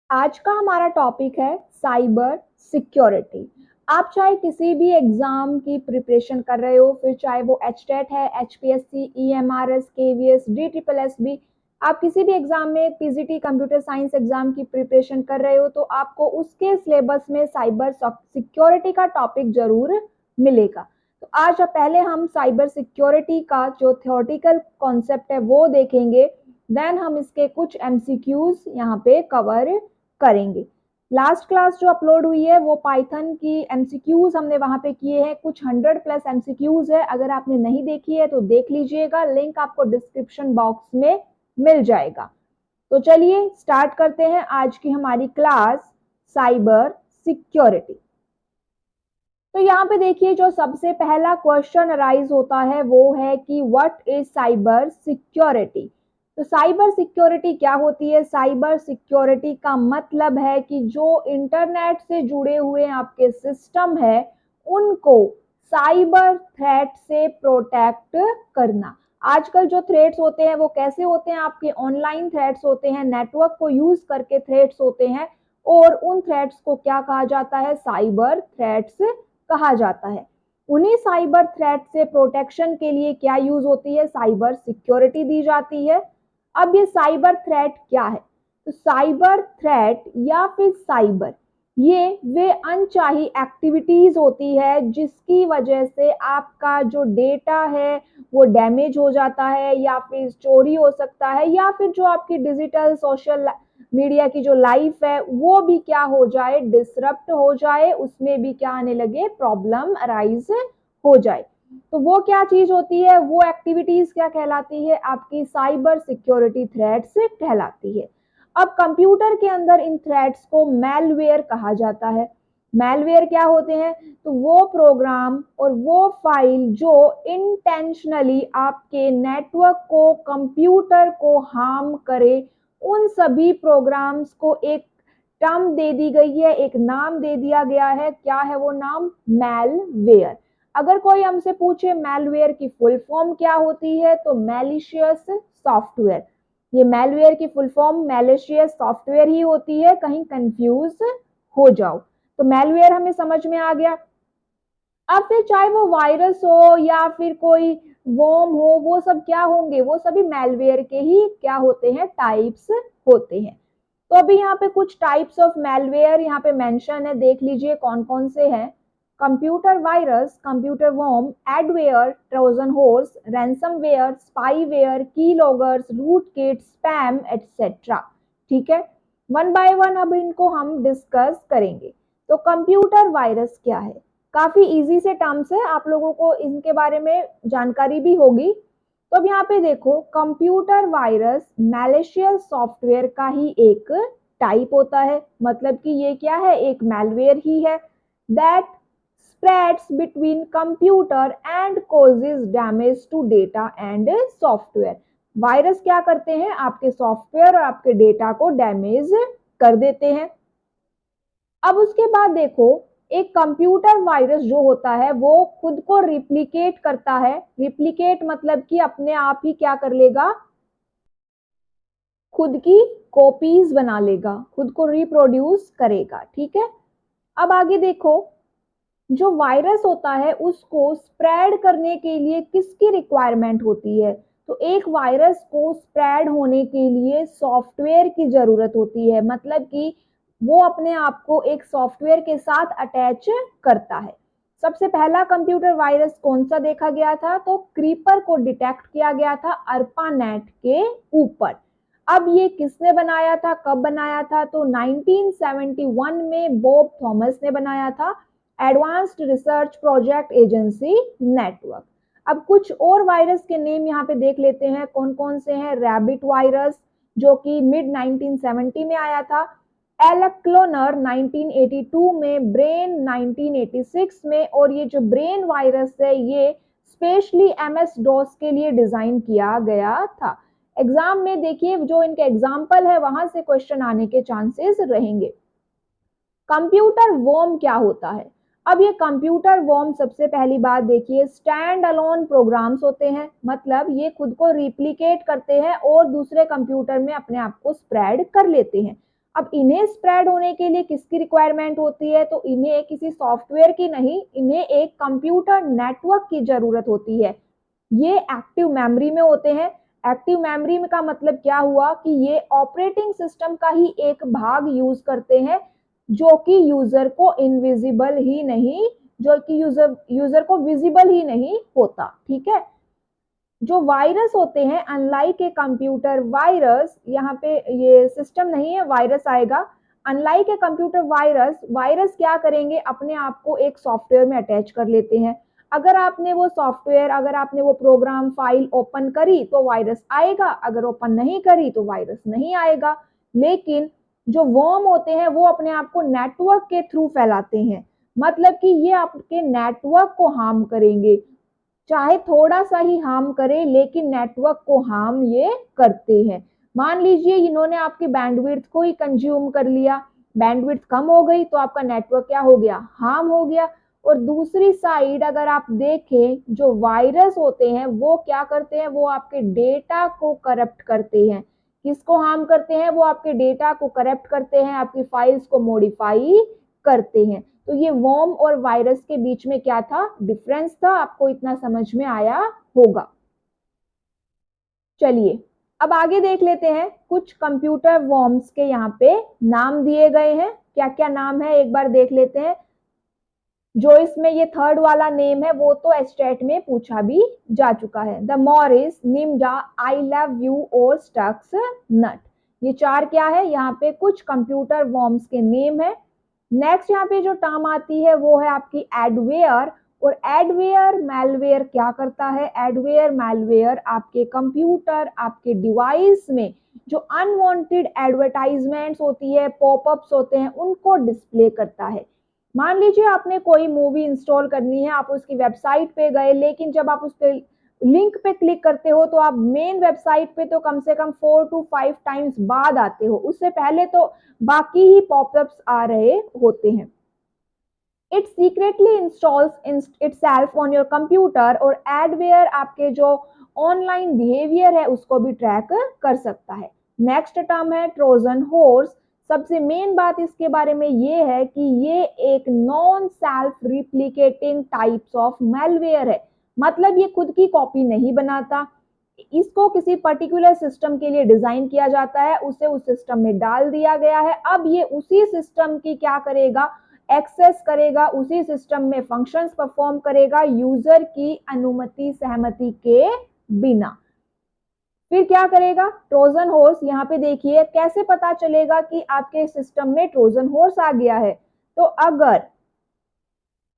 आज का हमारा टॉपिक है साइबर सिक्योरिटी। आप चाहे किसी भी एग्जाम की प्रिपरेशन कर रहे हो, फिर चाहे वो एचटेट है, एचपीएससी, ईएमआरएस, केवीएस, डीट्रिपल एसबी, आप किसी भी एग्जाम में पीजीटी कंप्यूटर साइंस एग्जाम की प्रिपरेशन कर रहे हो तो आपको उसके सिलेबस में साइबर सिक्योरिटी का टॉपिक जरूर मिलेगा। तो आज पहले हम साइबर सिक्योरिटी का जो थ्योरेटिकल कॉन्सेप्ट है वो देखेंगे, देन हम इसके कुछ एमसीक्यूज यहाँ पे कवर करेंगे। लास्ट क्लास जो अपलोड हुई है वो पाइथन की एमसीक्यूज हमने वहां पे किए हैं, कुछ 100+ एमसीक्यूज है। अगर आपने नहीं देखी है तो देख लीजिएगा, लिंक आपको डिस्क्रिप्शन बॉक्स में मिल जाएगा। तो चलिए स्टार्ट करते हैं आज की हमारी क्लास साइबर सिक्योरिटी। तो यहाँ पे देखिए, जो सबसे पहला क्वेश्चन अराइज होता है वो है कि व्हाट इज साइबर सिक्योरिटी। तो साइबर सिक्योरिटी क्या होती है? साइबर सिक्योरिटी का मतलब है कि जो इंटरनेट से जुड़े हुए आपके सिस्टम है उनको साइबर थ्रेट से प्रोटेक्ट करना। आजकल जो थ्रेट्स होते हैं वो कैसे होते हैं? आपके ऑनलाइन थ्रेट्स होते हैं, नेटवर्क को यूज करके थ्रेट्स होते हैं, और उन थ्रेट्स को क्या कहा जाता है? साइबर थ्रेट्स कहा जाता है। उन्हीं साइबर थ्रेट से प्रोटेक्शन के लिए क्या यूज होती है? साइबर सिक्योरिटी दी जाती है। अब ये साइबर थ्रेट क्या है? तो साइबर थ्रेट या फिर साइबर, ये वे अनचाही एक्टिविटीज होती है जिसकी वजह से आपका जो डेटा है वो डैमेज हो जाता है, या फिर चोरी हो सकता है, या फिर जो आपकी डिजिटल सोशल मीडिया की जो लाइफ है वो भी क्या हो जाए? डिसरप्ट हो जाए, उसमें भी क्या आने लगे? प्रॉब्लम अराइज हो जाए। तो वो क्या चीज होती है? वो एक्टिविटीज क्या कहलाती है? आपकी साइबर सिक्योरिटी थ्रेट्स कहलाती है। अब कंप्यूटर के अंदर इन थ्रेट्स को मैलवेयर कहा जाता है। मैलवेयर क्या होते हैं? तो वो प्रोग्राम और वो फाइल जो इंटेंशनली आपके नेटवर्क को, कंप्यूटर को हार्म करे, उन सभी प्रोग्राम्स को एक टर्म दे दी गई है, एक नाम दे दिया गया है। क्या है वो नाम? मैलवेयर। अगर कोई हमसे पूछे मैलवेयर की फुल फॉर्म क्या होती है, तो मैलिशियस सॉफ्टवेयर। ये मैलवेयर की फुल फॉर्म मैलिशियस सॉफ्टवेयर ही होती है, कहीं कंफ्यूज हो जाओ। तो मैलवेयर हमें समझ में आ गया। अब फिर चाहे वो वायरस हो या फिर कोई वॉर्म हो, वो सब क्या होंगे? वो सभी मैलवेयर के ही क्या होते हैं? टाइप्स होते हैं। तो अभी यहाँ पे कुछ टाइप्स ऑफ मैलवेयर यहाँ पे मेंशन है, देख लीजिए कौन कौन से हैं। Computer virus, computer worm, adware, trojan horse, ransomware, spyware, keyloggers, rootkit, spam etcetera. ठीक है, वन बाय वन अब इनको हम डिस्कस करेंगे। तो कंप्यूटर वायरस क्या है? काफी इजी से टर्म्स है, आप लोगों को इनके बारे में जानकारी भी होगी। तो अब यहाँ पे देखो, कंप्यूटर वायरस मैलिशियस सॉफ्टवेयर का ही एक टाइप होता है। मतलब कि ये क्या है? एक मैलवेयर ही है that spreads between computer and causes damage to data and software. Virus क्या करते हैं? आपके सॉफ्टवेयर और आपके डेटा को डैमेज कर देते हैं। अब उसके बाद देखो, एक कंप्यूटर वायरस जो होता है वो खुद को रिप्लिकेट करता है। रिप्लिकेट मतलब कि अपने आप ही क्या कर लेगा? खुद की कॉपीज बना लेगा, खुद को रिप्रोड्यूस करेगा। ठीक है, अब आगे देखो, जो वायरस होता है उसको स्प्रेड करने के लिए किसकी रिक्वायरमेंट होती है? तो एक वायरस को स्प्रेड होने के लिए सॉफ्टवेयर की जरूरत होती है। मतलब कि वो अपने आप को एक सॉफ्टवेयर के साथ अटैच करता है। सबसे पहला कंप्यूटर वायरस कौन सा देखा गया था? तो क्रीपर को डिटेक्ट किया गया था अर्पानेट के ऊपर। अब ये किसने बनाया था, कब बनाया था? तो 1971 में बॉब थॉमस ने बनाया था, advanced research project agency network. अब कुछ और वायरस के नेम यहाँ पे देख लेते हैं, कौन कौन से हैं। रैबिट वायरस जो कि मिड 1970 में आया था, एलक्लोनर 1982 में, ब्रेन 1986 में, और ये जो ब्रेन वायरस है ये स्पेशली एमएस डॉस के लिए डिजाइन किया गया था। एग्जाम में देखिए जो इनके एग्जाम्पल है वहां से क्वेश्चन आने के चांसेस रहेंगे। कंप्यूटर वॉर्म क्या होता है? अब ये कंप्यूटर वॉर्म, सबसे पहली बात देखिए, स्टैंड अलोन प्रोग्राम्स होते हैं। मतलब ये खुद को रिप्लिकेट करते हैं और दूसरे कंप्यूटर में अपने आप को स्प्रेड कर लेते हैं। अब इन्हें स्प्रेड होने के लिए किसकी रिक्वायरमेंट होती है? तो इन्हें किसी सॉफ्टवेयर की नहीं, इन्हें एक कंप्यूटर नेटवर्क की जरूरत होती है। ये एक्टिव मेमोरी में होते हैं। एक्टिव मेमोरी में का मतलब क्या हुआ कि ये ऑपरेटिंग सिस्टम का ही एक भाग यूज करते हैं, जो कि यूजर को इनविजिबल ही नहीं, जो कि यूजर को विजिबल ही नहीं होता। ठीक है। जो वायरस होते हैं, अनलाइक ए कंप्यूटर वायरस, यहाँ पे ये सिस्टम नहीं है, वायरस आएगा। Unlike a computer virus, virus क्या करेंगे, अपने आप को एक सॉफ्टवेयर में अटैच कर लेते हैं। अगर आपने वो सॉफ्टवेयर, अगर आपने वो प्रोग्राम फाइल ओपन करी तो वायरस आएगा, अगर ओपन नहीं करी तो वायरस नहीं आएगा। लेकिन जो वर्म होते हैं वो अपने आप को नेटवर्क के थ्रू फैलाते हैं, मतलब कि ये आपके नेटवर्क को हार्म करेंगे, चाहे थोड़ा सा ही हार्म करे लेकिन नेटवर्क को हार्म ये करते हैं। मान लीजिए इन्होंने आपकी बैंडविड्थ को ही कंज्यूम कर लिया, बैंडविड्थ कम हो गई तो आपका नेटवर्क क्या हो गया, हार्म हो गया। और दूसरी साइड अगर आप देखें, जो वायरस होते हैं वो क्या करते हैं, वो आपके डेटा को करप्ट करते हैं। किसको हार्म करते हैं? वो आपके डेटा को करप्ट करते हैं, आपकी फाइल्स को मॉडिफाई करते हैं। तो ये वर्म और वायरस के बीच में क्या था, डिफरेंस था। आपको इतना समझ में आया होगा। चलिए अब आगे देख लेते हैं। कुछ कंप्यूटर वर्म्स के यहाँ पे नाम दिए गए हैं। क्या क्या नाम है एक बार देख लेते हैं। जो इसमें ये थर्ड वाला नेम है वो तो एस्टेट में पूछा भी जा चुका है। The Morris, Nimda, I love you और स्टक्स नट, ये चार क्या है, यहाँ पे कुछ कंप्यूटर वर्म्स के नेम है। नेक्स्ट यहाँ पे जो टर्म आती है वो है आपकी एडवेयर। और एडवेयर मैलवेयर क्या करता है? एडवेयर मैलवेयर आपके कंप्यूटर, आपके डिवाइस में जो अनवांटेड एडवर्टाइजमेंट्स होती है, पॉपअप्स होते हैं, उनको डिस्प्ले करता है। मान लीजिए आपने कोई मूवी इंस्टॉल करनी है, आप उसकी वेबसाइट पे गए, लेकिन जब आप उस पे लिंक पे क्लिक करते हो तो आप मेन वेबसाइट पे तो कम से कम 4 to 5 टाइम्स बाद आते हो, उससे पहले तो बाकी ही पॉपअप्स आ रहे होते हैं। It secretly installs itself on your computer. और एडवेयर आपके जो ऑनलाइन बिहेवियर है उसको भी ट्रैक कर सकता है। नेक्स्ट टर्म है ट्रोजन हॉर्स। सबसे मेन बात इसके बारे में ये है कि ये एक non self replicating types of malware है, मतलब ये खुद की कॉपी नहीं बनाता, इसको किसी पर्टिकुलर सिस्टम के लिए डिजाइन किया जाता है, उसे उस सिस्टम में डाल दिया गया है। अब ये उसी सिस्टम की क्या करेगा, एक्सेस करेगा, उसी सिस्टम में फंक्शंस परफॉर्म करेगा यूजर की अनुमति सहमति के बिना। फिर क्या करेगा, ट्रोजन हॉर्स। यहाँ पे देखिए कैसे पता चलेगा कि आपके सिस्टम में ट्रोजन हॉर्स आ गया है। तो अगर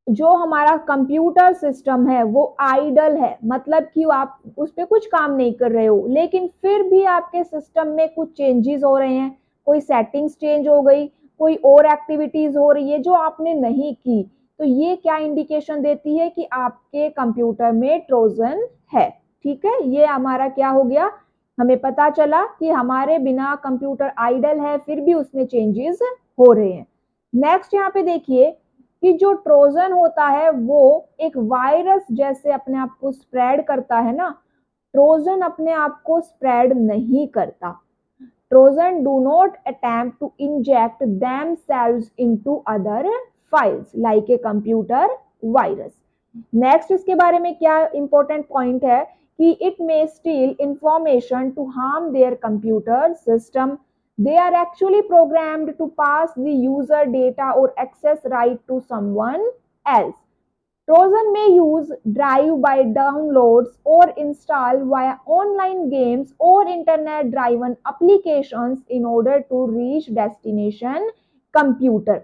जो हमारा कंप्यूटर सिस्टम है वो आइडल है, मतलब कि आप उस पर कुछ काम नहीं कर रहे हो, लेकिन फिर भी आपके सिस्टम में कुछ चेंजेस हो रहे हैं, कोई सेटिंग्स चेंज हो गई, कोई और एक्टिविटीज हो रही है जो आपने नहीं की, तो ये क्या इंडिकेशन देती है कि आपके कंप्यूटर में ट्रोजन है। ठीक है, ये हमारा क्या हो गया, हमें पता चला कि हमारे बिना कंप्यूटर आइडल है फिर भी उसमें चेंजेस हो रहे हैं। नेक्स्ट यहाँ पे देखिए कि जो ट्रोजन होता है वो एक वायरस जैसे अपने आप को स्प्रेड करता है ना, ट्रोजन अपने आप को स्प्रेड नहीं करता। Trojan do not attempt to inject themselves into other files like a computer virus। Next इसके बारे में क्या इंपॉर्टेंट पॉइंट है कि it may steal information to harm their computer system. They are actually programmed to pass the user data or access right to someone else। Trojan may use drive-by downloads or install via online games or internet-driven applications in order to reach destination computer।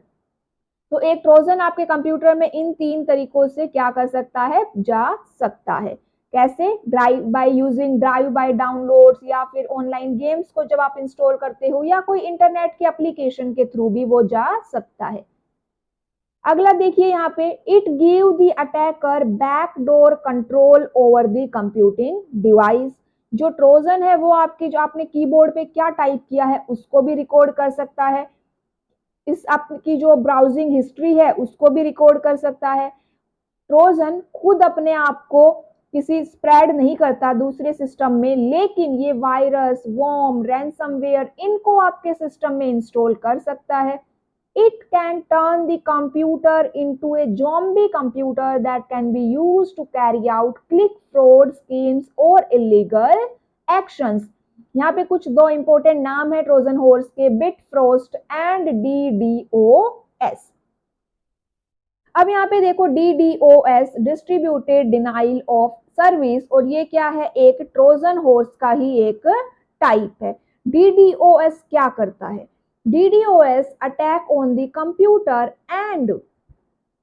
तो एक Trojan आपके computer में इन तीन तरीकों से क्या कर सकता है, जा सकता है। कैसे, drive by using drive bye downloads, या फिर ऑनलाइन गेम्स को जब आप इंस्टॉल करते हो, या कोई इंटरनेट के एप्लीकेशन के थ्रू भी वो जा सकता है। अगला देखिए यहाँ पे, it give the attacker backdoor control over the computing device. जो ट्रोजन है वो आपके जो आपने कीबोर्ड पे क्या टाइप किया है उसको भी रिकॉर्ड कर सकता है, इस आपकी जो ब्राउजिंग हिस्ट्री है उसको भी रिकॉर्ड कर सकता है। ट्रोजन खुद अपने आप को किसी स्प्रेड नहीं करता दूसरे सिस्टम में, लेकिन ये वायरस, वॉर्म, रैंसमवेयर इनको आपके सिस्टम में इंस्टॉल कर सकता है. It can turn the computer into a zombie computer that can be used to carry out click fraud schemes or illegal actions. यहाँ पे कुछ दो इंपॉर्टेंट नाम है ट्रोजन हॉर्स के, बिटफ्रोस्ट एंड DDoS. अब यहाँ पे देखो DDoS, distributed denial of service, और ये क्या है, एक ट्रोजन हॉर्स का ही एक टाइप है. DDoS क्या करता है? DDoS attack on the computer and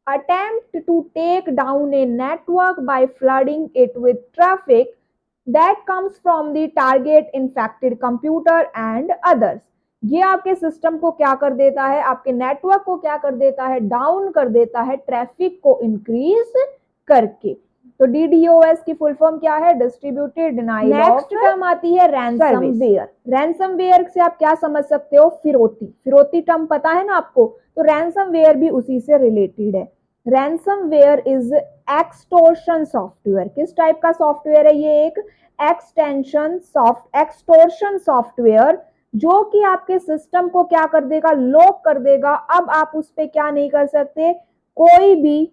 attempt to take down a network by flooding it with traffic that comes from the target infected computer and others. ये आपके सिस्टम को क्या कर देता है, आपके नेटवर्क को क्या कर देता है, डाउन कर देता है ट्रैफिक को इंक्रीज करके. तो DDoS की फुल फॉर्म क्या है? Distributed denial of. Next term आती है रैंसमवेयर. रैंसमवेयर से आप क्या समझ सकते हो? फिरौती. फिरौती टर्म पता है ना आपको, तो रैंसमवेयर भी उसी से रिलेटेड है. Ransomware is extortion software. किस टाइप का सॉफ्टवेयर है ये? एक एक्सटोर्शन सॉफ्टवेयर जो कि आपके सिस्टम को क्या कर देगा, लॉक कर देगा. अब आप उस पर क्या नहीं कर सकते, कोई भी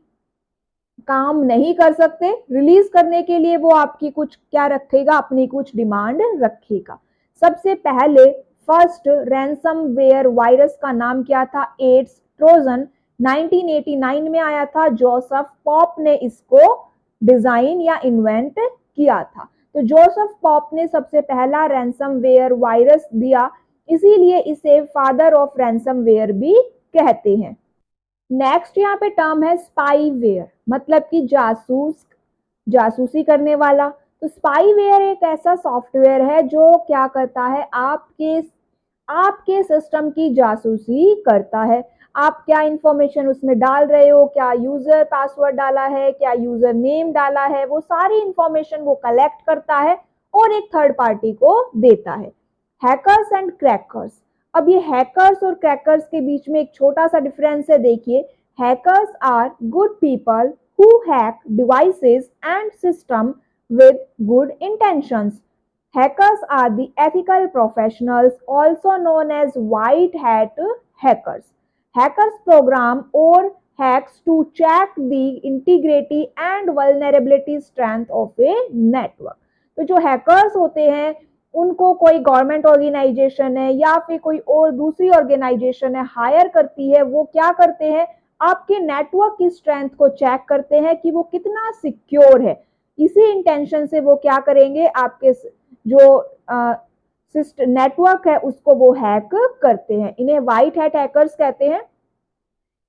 काम नहीं कर सकते. रिलीज करने के लिए वो आपकी कुछ क्या रखेगा, अपनी कुछ डिमांड रखेगा. सबसे पहले फर्स्ट रैंसमवेयर वायरस का नाम क्या था? Ads Trojan. 1989 में आया था. जोसेफ पॉप ने इसको डिजाइन या इन्वेंट किया था. तो जोसेफ पॉप ने सबसे पहला रैंसमवेयर वायरस दिया, इसीलिए इसे फादर ऑफ रैंसमवेयर भी कहते हैं. नेक्स्ट यहाँ पे टर्म है स्पाईवेयर, मतलब कि जासूसी करने वाला. तो स्पाईवेयर एक ऐसा सॉफ्टवेयर है जो क्या करता है, आपके सिस्टम की जासूसी करता है. आप क्या इंफॉर्मेशन उसमें डाल रहे हो, क्या यूजर पासवर्ड डाला है, क्या यूजर नेम डाला है, वो सारी इंफॉर्मेशन वो कलेक्ट करता है और एक थर्ड पार्टी को देता है. Hackers and crackers. अब ये हैकर्स और क्रैकर्स के बीच में एक छोटा सा डिफरेंस है. देखिए, hackers are good people who hack devices and system with good intentions. Hackers are the ethical professionals, also known as white hat hackers. Hackers program or hacks to check the integrity and vulnerability strength of a network. तो जो hackers होते हैं उनको कोई government organisation है या फिर कोई और दूसरी ऑर्गेनाइजेशन है हायर करती है. वो क्या करते हैं, आपके नेटवर्क की स्ट्रेंथ को चेक करते हैं कि वो कितना सिक्योर है. इसी इंटेंशन से वो क्या करेंगे, आपके जो नेटवर्क है उसको वो हैक करते हैं. इन्हें व्हाइट हैट हैकर्स कहते हैं.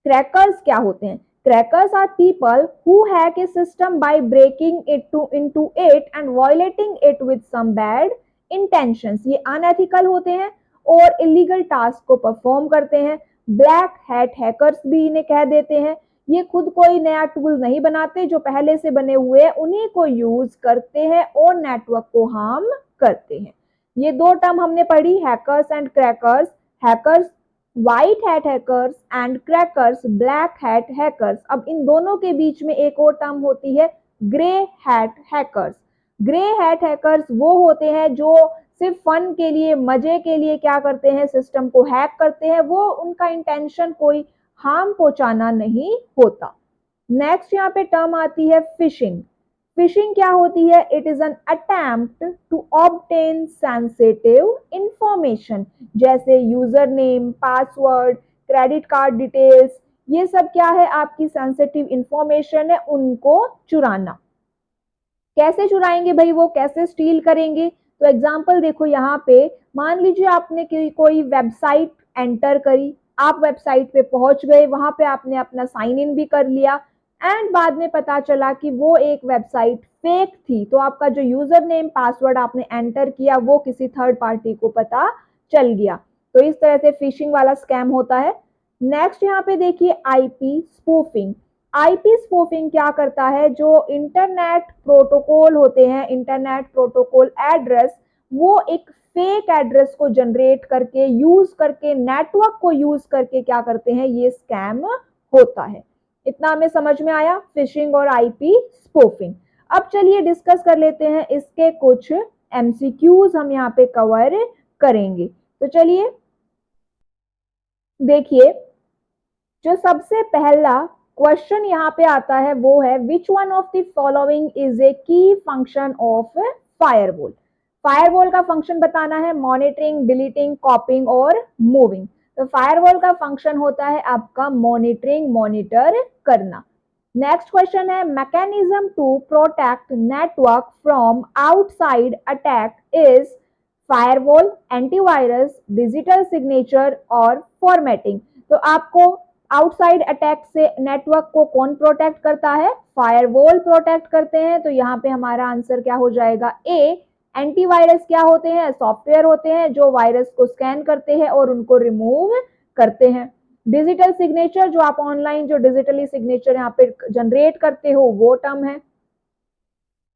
क्रैकर्स क्या होते हैं? Crackers are people who hack a system by breaking into it and violating it with some bad intentions. ये अनएथिकल होते हैं और इलीगल टास्क को परफॉर्म करते हैं. ब्लैक हैट हैकर्स भी इन्हें कह देते हैं. ये खुद कोई नया टूल नहीं बनाते, जो पहले से बने हुए हैं उन्हीं को यूज करते हैं और नेटवर्क को हार्म करते हैं. ये दो टर्म हमने पढ़ी, hackers and crackers. Hackers white hat hackers and crackers black hat hackers. अब इन दोनों के बीच में एक और टर्म होती है grey hat hackers. Grey hat hackers वो होते हैं जो सिर्फ फन के लिए, मजे के लिए क्या करते हैं, सिस्टम को हैक करते हैं. वो उनका इंटेंशन कोई हार्म पहुंचाना नहीं होता. नेक्स्ट यहाँ पे टर्म आती है फिशिंग. फिशिंग क्या होती है? It is an attempt to obtain sensitive information, जैसे user name, password, credit card details. ये सब क्या है, आपकी सेंसिटिव इंफॉर्मेशन है, उनको चुराना. कैसे चुराएंगे भाई, वो कैसे स्टील करेंगे? तो एग्जांपल देखो यहाँ पे, मान लीजिए आपने कोई वेबसाइट एंटर करी, आप वेबसाइट पे पहुंच गए, वहां पे आपने अपना साइन इन भी कर लिया एंड बाद में पता चला कि वो एक वेबसाइट फेक थी. तो आपका जो यूजर नेम, पासवर्ड आपने एंटर किया वो किसी थर्ड पार्टी को पता चल गया. तो इस तरह से फिशिंग वाला स्कैम होता है. नेक्स्ट यहाँ पे देखिए आईपी स्पूफिंग. आईपी स्पूफिंग क्या करता है, जो इंटरनेट प्रोटोकॉल होते हैं, इंटरनेट प्रोटोकॉल एड्रेस, वो एक फेक एड्रेस को जनरेट करके, यूज करके, नेटवर्क को यूज करके क्या करते हैं, ये स्कैम होता है. इतना हमें समझ में आया, फिशिंग और आईपी स्पूफिंग. अब चलिए डिस्कस कर लेते हैं इसके कुछ एमसीक्यूज हम यहाँ पे कवर करेंगे। तो चलिए देखिए, जो सबसे पहला क्वेश्चन यहाँ पे आता है वो है which one of the following is a की फंक्शन ऑफ फायरवॉल। फायरवॉल का फंक्शन बताना है मॉनिटरिंग, डिलीटिंग, कॉपिंग और मूविंग। तो फायरवॉल का फंक्शन होता है आपका मॉनिटरिंग, मॉनिटर करना। नेक्स्ट क्वेश्चन है mechanism to protect network from outside attack is firewall, antivirus, digital signature और फॉर्मेटिंग। तो आपको आउटसाइड अटैक से नेटवर्क को कौन प्रोटेक्ट करता है? फायरवॉल प्रोटेक्ट करते हैं। तो यहाँ पे हमारा आंसर क्या हो जाएगा? ए। एंटीवायरस क्या होते हैं? सॉफ्टवेयर होते हैं जो वायरस को स्कैन करते हैं और उनको रिमूव करते हैं। डिजिटल सिग्नेचर, जो आप ऑनलाइन जो डिजिटली सिग्नेचर यहाँ पे जनरेट करते हो, वो टर्म है।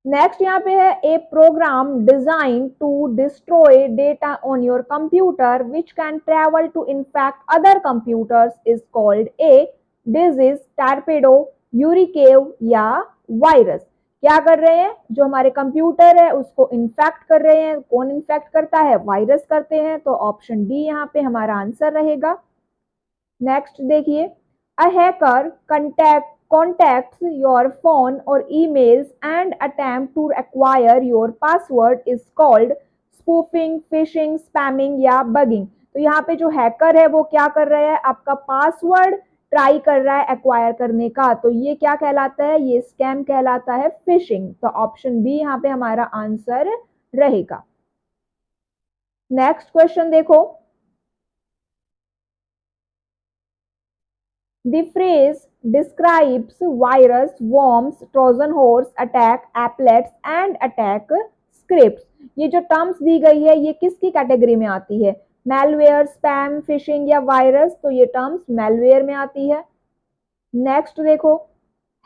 नेक्स्ट यहाँ पे है a program design to destroy data on your computer which can travel to infect other computers is called a disease, torpedo, यूरिकेव या वायरस। क्या कर रहे हैं? जो हमारे कंप्यूटर है उसको इन्फेक्ट कर रहे हैं। कौन इन्फेक्ट करता है? वायरस करते हैं। तो ऑप्शन डी यहाँ पे हमारा आंसर रहेगा। नेक्स्ट देखिए, अ hacker contacts your phone or emails and attempt to acquire your password is called spoofing, phishing, spamming या bugging। तो यहाँ पे जो हैकर है वो क्या कर रहा है? आपका पासवर्ड ट्राई कर रहा है एक्वायर करने का। तो ये क्या कहलाता है? ये स्कैम कहलाता है, फिशिंग। तो ऑप्शन बी यहाँ पे हमारा आंसर रहेगा। नेक्स्ट क्वेश्चन देखो, the phrase describes virus, worms, Trojan horse attack, applets and attack scripts। ये जो टर्म्स दी गई है ये किसकी कैटेगरी में आती है? मैलवेयर, स्पैम, फिशिंग या वायरस? तो ये टर्म्स मैलवेयर में आती है। नेक्स्ट देखो,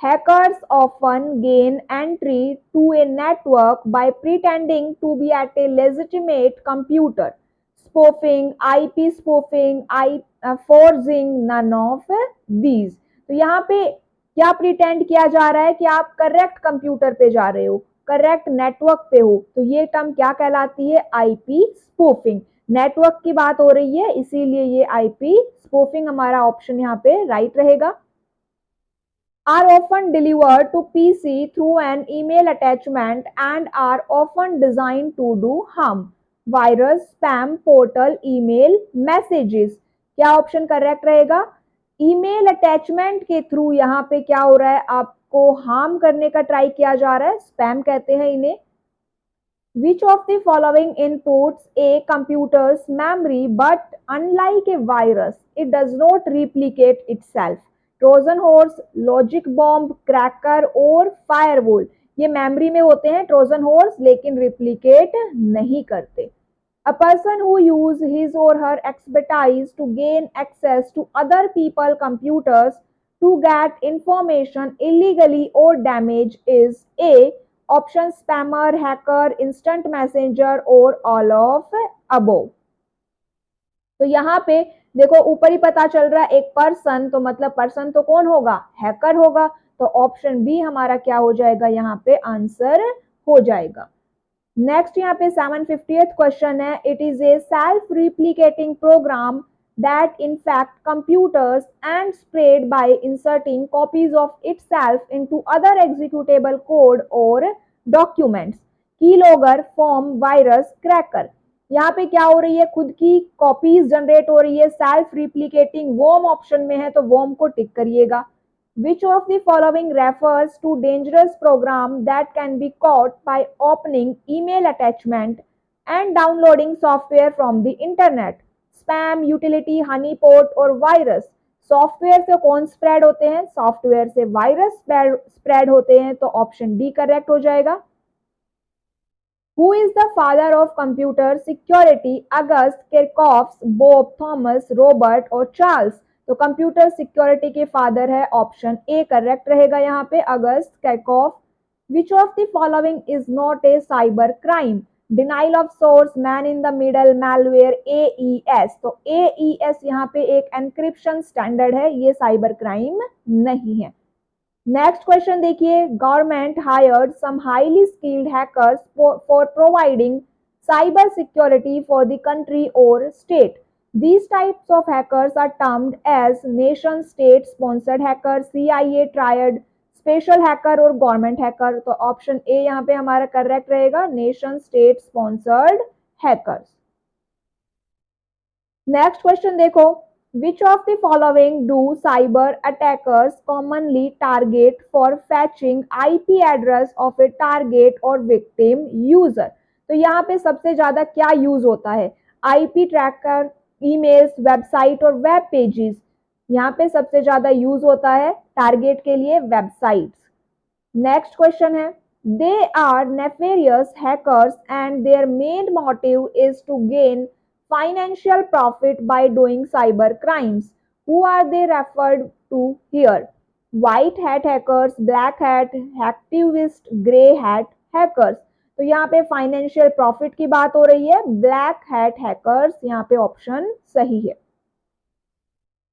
hackers often gain entry to a network by pretending to be at a legitimate computer, spoofing, IP spoofing, forging, none of these। तो यहाँ पे क्या प्रिटेंड किया जा रहा है कि आप करेक्ट कंप्यूटर पे जा रहे हो, करेक्ट नेटवर्क पे हो। तो ये टर्म क्या कहलाती है? IP spoofing. नेटवर्क की बात हो रही है इसीलिए ये आईपी स्पूफिंग हमारा ऑप्शन यहाँ पे राइट रहेगा। are often delivered to PC through an email attachment and are often designed to do harm, virus, spam, portal, email, messages. क्या ऑप्शन करेक्ट रहेगा? ईमेल अटैचमेंट के थ्रू यहाँ पे क्या हो रहा है? आपको हार्म करने का ट्राई किया जा रहा है, स्पैम कहते हैं इन्हें। Which of the following inputs a computer's memory but unlike a virus it does not replicate itself? Trojan horse, logic bomb, cracker और फायरवॉल। ये मेमोरी में होते हैं ट्रोजन हॉर्स लेकिन रिप्लिकेट नहीं करते। A person who use his or her expertise to gain access to other people computers to get information illegally or damage is A option spammer, hacker, instant messenger और all of above। तो यहाँ पे देखो ऊपर ही पता चल रहा है एक पर्सन, तो मतलब पर्सन तो कौन होगा? हैकर होगा। तो ऑप्शन बी हमारा क्या हो जाएगा? यहाँ पे आंसर हो जाएगा। नेक्स्ट यहाँ पे 750th क्वेश्चन है, it is a self replicating program that infect computers and spread by inserting copies of itself into other executable code और documents. Keylogger, form, virus, cracker. यहाँ पे क्या हो रही है? खुद की कॉपीज जनरेट हो रही है। सेल्फ रिप्लिकेटिंग वर्म ऑप्शन में है तो वर्म को टिक करिएगा। Which of the following refers to dangerous program that can be caught by opening email attachment and downloading software from the internet? Spam, utility, honeypot और virus। Software से कौन spread होते हैं? सॉफ्टवेयर से वायरस स्प्रेड होते हैं। तो option D correct हो जाएगा। Who is the father of computer security? August, Kirchhoff, Bob, Thomas, Robert और चार्ल्स। तो कंप्यूटर सिक्योरिटी के फादर है, ऑप्शन ए करेक्ट रहेगा यहाँ पे, August, Kerckhoff. Which of the following is not a cyber crime? Denial of source, man in the middle, malware, AES। तो AES यहाँ पे एक एनक्रिप्शन स्टैंडर्ड है, ये साइबर क्राइम नहीं है। नेक्स्ट क्वेश्चन देखिए, government hired some highly skilled hackers for providing cyber security for the country or state. These types of hackers are termed as nation state sponsored hacker, CIA triad, special hacker और government hacker. तो option A यहाँ पे हमारा correct रहेगा, nation state sponsored hackers. Next question देखो, which of the following do cyber attackers commonly target for fetching IP address of a target or victim user? तो यहाँ पे सबसे ज्यादा क्या यूज होता है, आईपी ट्रैकर, ईमेल्स, वेबसाइट और वेब पेजेस। यहाँ पे सबसे ज्यादा यूज होता है टारगेट के लिए वेबसाइट्स। नेक्स्ट क्वेश्चन है, they are nefarious hackers and their main motive is to gain financial profit by doing cyber crimes. Who are they referred to here? White hat hackers, black hat, hacktivist, grey hat hackers. तो यहाँ पे financial profit की बात हो रही है, black hat hackers यहाँ पे ऑप्शन सही है।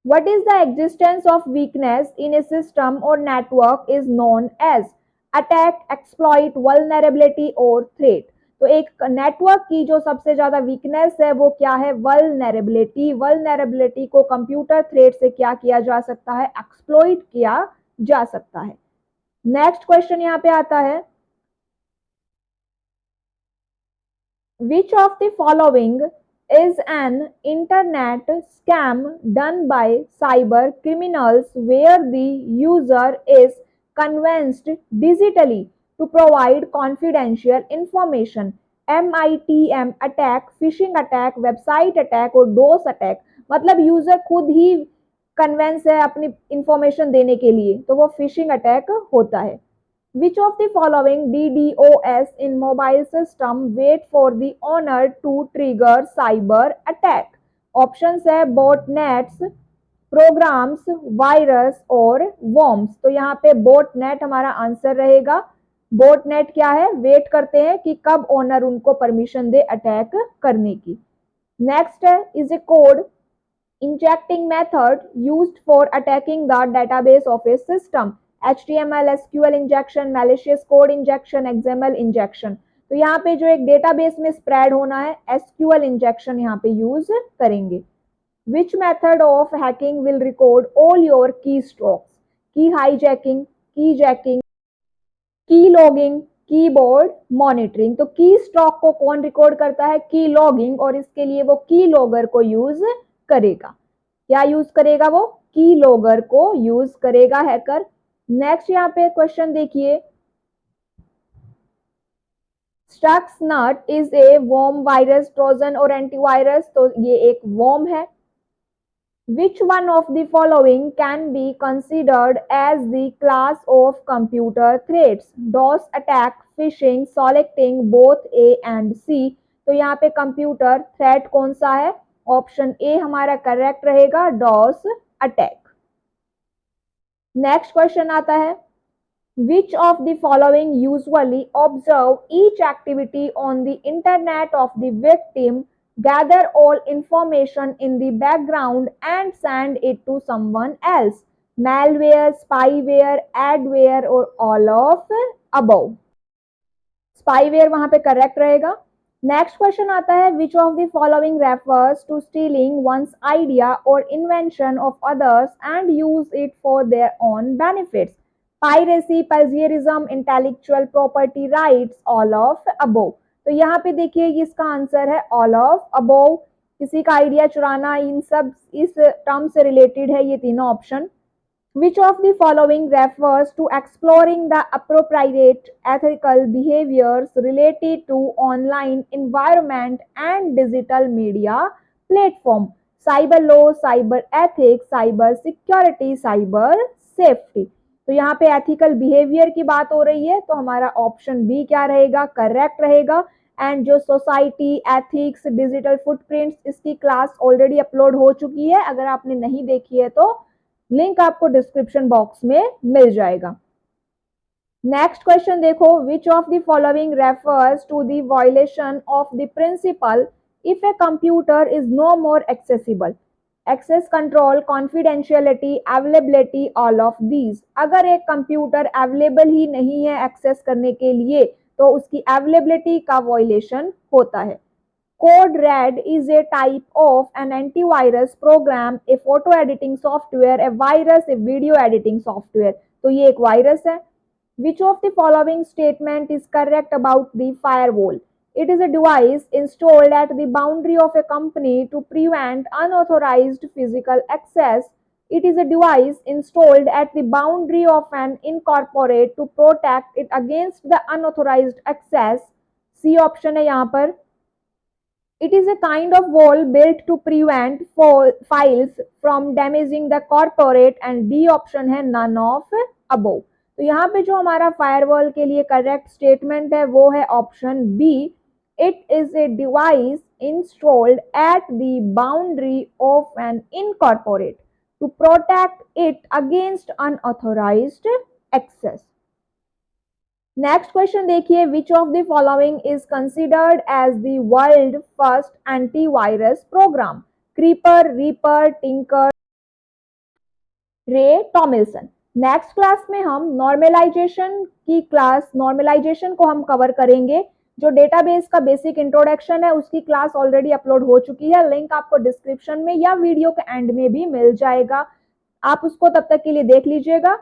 What is the existence of weakness in a system or network is known as attack, exploit, vulnerability or threat. तो एक नेटवर्क की जो सबसे ज्यादा वीकनेस है वो क्या है, वल्नरेबिलिटी। वल्नरेबिलिटी को कंप्यूटर थ्रेट से क्या किया जा सकता है, एक्सप्लॉइट किया जा सकता है। नेक्स्ट क्वेश्चन यहाँ पे आता है, which of the following is an internet scam done by cyber criminals where the user is convinced digitally to provide confidential information? MITM attack, phishing attack, website attack और DOS attack। मतलब user खुद ही convince है अपनी information देने के लिए, तो वो फिशिंग अटैक होता है। Which of the following DDoS in mobile system wait for the owner to trigger cyber attack? Options है botnets, programs, virus और worms। तो यहाँ पे botnet हमारा आंसर रहेगा। botnet क्या है, वेट करते हैं कि कब ओनर उनको परमिशन दे अटैक करने की। नेक्स्ट है, is a code injecting method used for attacking the database of A system. HTML, SQL injection, malicious code injection, XML injection. तो यहाँ पे जो एक डेटाबेस में स्प्रेड होना है, SQL इंजेक्शन यहाँ पे यूज करेंगे। Which method of hacking will record all your keystrokes? Key hijacking, key jacking, की लॉगिंग, कीबोर्ड मॉनिटरिंग। तो की स्ट्रोक को कौन रिकॉर्ड करता है, की लॉगिंग, और इसके लिए वो की लॉगर को यूज करेगा। क्या यूज करेगा, वो की लॉगर को यूज करेगा हैकर। नेक्स्ट यहाँ पे क्वेश्चन देखिए, Stuxnet is a worm, virus, trojan और एंटीवायरस। तो ये एक वर्म है। Which one of the following can be considered as the class of computer threats? DOS attack, phishing, selecting both A and C। तो यहाँ पे computer threat कौन सा है, ऑप्शन ए हमारा करेक्ट रहेगा, DOS अटैक। नेक्स्ट क्वेश्चन आता है, which of the following usually observe each activity on the internet of the victim, gather all information in the background and send it to someone else? Malware, spyware, adware और all of above। Spyware वहां पे correct रहेगा। Next question आता है, which of the following refers to stealing one's idea और invention of others and use it for their own benefits? Piracy, plagiarism, intellectual property rights, all of above. तो यहाँ पे देखिए इसका आंसर है ऑल ऑफ अबोव। किसी का idea चुराना, इन सब इस टर्म से रिलेटेड है ये तीनों option. Which of the following refers to exploring the appropriate ethical behaviors related to online environment and digital media platform? Cyber law, cyber ethics, cyber security, cyber safety। तो यहाँ पे एथिकल बिहेवियर की बात हो रही है, तो हमारा ऑप्शन बी क्या रहेगा, करेक्ट रहेगा। एंड जो सोसाइटी एथिक्स डिजिटल फुटप्रिंट्स, इसकी क्लास ऑलरेडी अपलोड हो चुकी है, अगर आपने नहीं देखी है तो लिंक आपको डिस्क्रिप्शन बॉक्स में मिल जाएगा। नेक्स्ट क्वेश्चन देखो, which of the following refers to the violation of the principle if a computer is no more accessible? Access control, confidentiality, availability, all of these. अगर एक कंप्यूटर अवेलेबल ही नहीं है access करने के लिए तो उसकी अवेलेबिलिटी का वायलेशन होता है। Code Red is a type of an antivirus program, a photo editing software, a virus, a video editing software। तो ये एक वायरस है। Which of the following statement is correct about the firewall? It is a device installed at the boundary of a company to prevent unauthorized physical access. It is a device installed at the boundary of an incorporate to protect it against the unauthorized access. C option है यहाँ पर। It is a kind of wall built to prevent files from damaging the corporate and D option है none of above। तो यहाँ पे जो हमारा firewall के लिए करेक्ट स्टेटमेंट है वो है option B. It is a device installed at the boundary of an incorporate to protect it against unauthorized access. Next question देखिए, which of the following is considered as the world first antivirus program? Creeper, reaper, tinker, Ray Tomlinson. Next class में हम normalisation को हम cover करेंगे। जो database का basic introduction है उसकी क्लास ऑलरेडी अपलोड हो चुकी है, लिंक आपको डिस्क्रिप्शन में या वीडियो के एंड में भी मिल जाएगा, आप उसको तब तक के लिए देख लीजिएगा।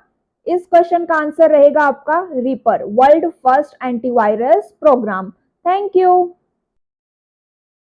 इस क्वेश्चन का आंसर रहेगा आपका reaper, world first antivirus programme. Thank you.